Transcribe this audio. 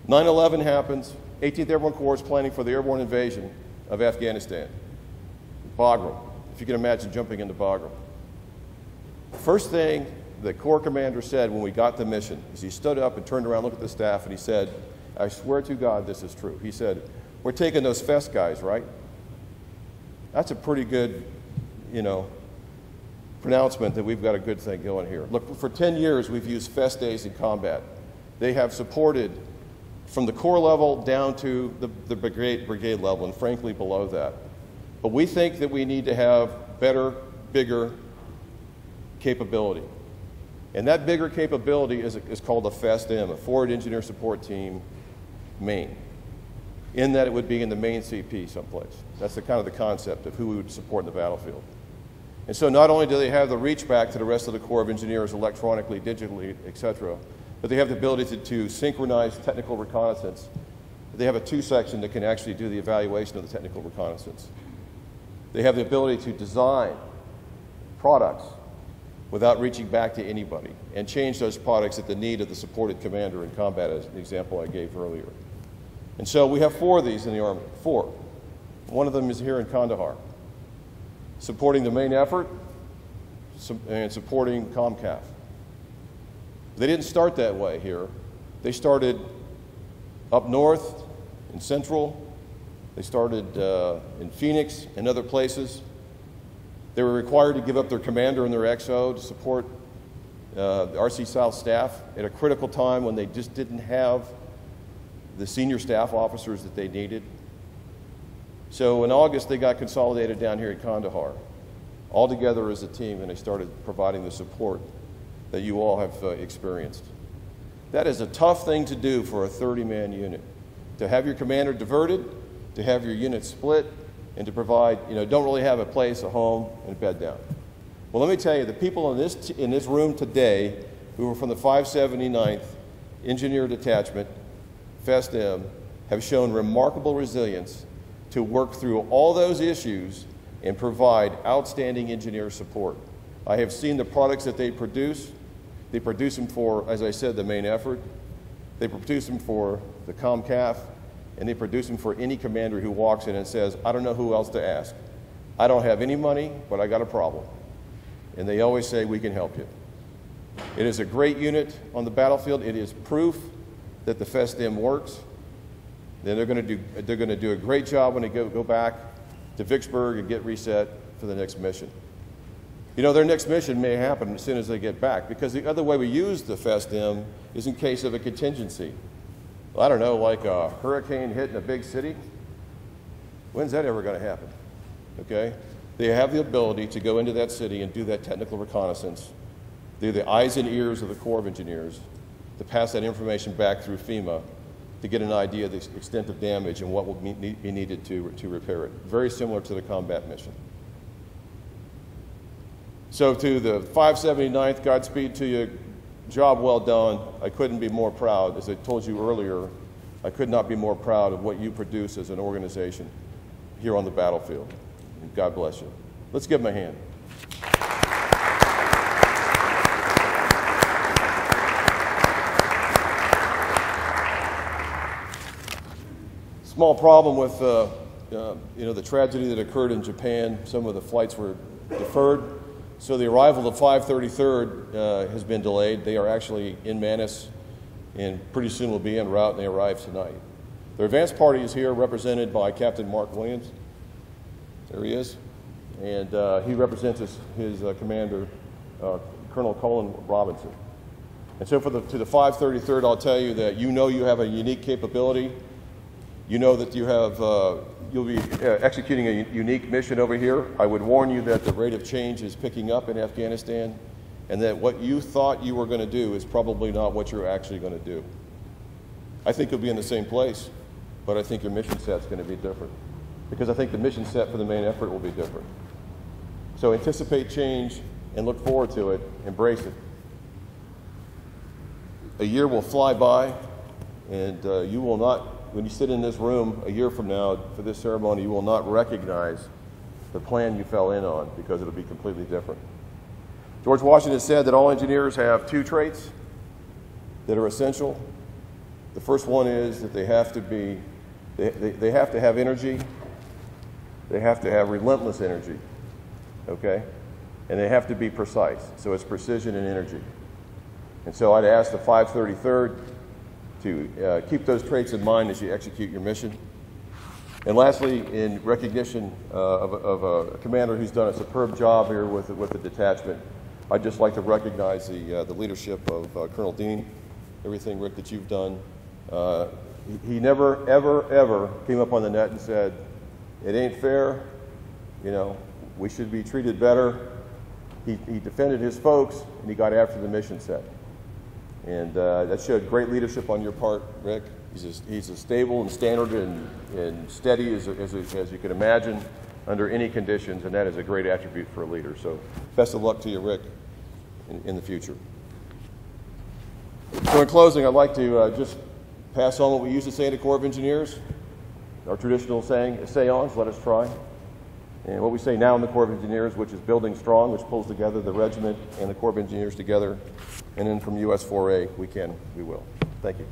9/11 happens. 18th Airborne Corps is planning for the airborne invasion of Afghanistan. Bagram, if you can imagine jumping into Bagram. First thing the Corps commander said when we got the mission is he stood up and turned around, looked at the staff, and he said, I swear to God this is true. He said, we're taking those FEST guys, right? That's a pretty good, pronouncement that we've got a good thing going here. Look, for 10 years we've used FEST days in combat. They have supported from the Corps level down to the brigade level, and frankly below that. But we think that we need to have better, bigger capability. And that bigger capability is called a FEST-M, a Forward Engineer Support Team main, in that it would be in the main CP someplace. That's the kind of the concept of who we would support in the battlefield. And so not only do they have the reach back to the rest of the Corps of Engineers electronically, digitally, et cetera, but they have the ability to synchronize technical reconnaissance. They have a two-section that can actually do the evaluation of the technical reconnaissance. They have the ability to design products without reaching back to anybody and change those products at the need of the supported commander in combat, as an example I gave earlier. And so we have 4 of these in the Army, 4. One of them is here in Kandahar, supporting the main effort and supporting COMCAF. They didn't start that way here. They started up north in Central. They started in Phoenix and other places. They were required to give up their commander and their XO to support the RC South staff at a critical time when they just didn't have the senior staff officers that they needed. So in August, they got consolidated down here at Kandahar, all together as a team, and they started providing the support that you all have experienced. That is a tough thing to do for a 30-man unit, to have your commander diverted, to have your unit split, and to provide, don't really have a place, a home, and a bed down. Well, let me tell you, the people in this room today who are from the 579th Engineer Detachment, FEST-M, have shown remarkable resilience to work through all those issues and provide outstanding engineer support. I have seen the products that they produce. They produce them for, as I said, the main effort. They produce them for the COMCAF, and they produce them for any commander who walks in and says, I don't know who else to ask. I don't have any money, but I got a problem. And they always say, we can help you. It is a great unit on the battlefield. It is proof that the FEST-M works. Then they're going to do a great job when they go back to Vicksburg and get reset for the next mission. Their next mission may happen as soon as they get back, because the other way we use the FEST-M is in case of a contingency. I don't know, like a hurricane hitting a big city. When's that ever going to happen? Okay? They have the ability to go into that city and do that technical reconnaissance. They're the eyes and ears of the Corps of Engineers to pass that information back through FEMA to get an idea of the extent of damage and what will be needed to repair it. Very similar to the combat mission. So to the 579th, Godspeed to you. Job well done. I couldn't be more proud. As I told you earlier, I could not be more proud of what you produce as an organization here on the battlefield. And God bless you. Let's give them a hand. Small problem with the tragedy that occurred in Japan. Some of the flights were deferred. So the arrival of 533rd has been delayed. They are actually in Manus and pretty soon will be en route, and they arrive tonight. Their advance party is here, represented by Captain Mark Williams. There he is. And he represents his commander, Colonel Colin Robinson. And so to the 533rd, I'll tell you that you have a unique capability. You know that you'll be executing a unique mission over here. I would warn you that the rate of change is picking up in Afghanistan, and that what you thought you were going to do is probably not what you're actually going to do. I think you'll be in the same place, but I think your mission set's going to be different, because I think the mission set for the main effort will be different. So anticipate change and look forward to it. Embrace it. A year will fly by, and you will not, when you sit in this room a year from now for this ceremony, you will not recognize the plan you fell in on, because it'll be completely different. George Washington said that all engineers have 2 traits that are essential. The first one is that they have to be, they have to have energy. They have to have relentless energy, okay? And they have to be precise. So it's precision and energy. And so I'd ask the 533rd to keep those traits in mind as you execute your mission. And lastly, in recognition of a commander who's done a superb job here with the detachment, I'd just like to recognize the leadership of Colonel Dean, everything, Rick, that you've done. He never, ever, ever came up on the net and said, it ain't fair, you know, we should be treated better. He defended his folks, and he got after the mission set. And that showed great leadership on your part, Rick. He's as stable and standard and steady as you can imagine under any conditions, and that is a great attribute for a leader. So best of luck to you, Rick, in the future. So in closing, I'd like to just pass on what we used to say in the Corps of Engineers, our traditional saying, "Essayons, let us try." And what we say now in the Corps of Engineers, which is building strong, which pulls together the regiment and the Corps of Engineers together. And then from US 4A, we can, we will. Thank you.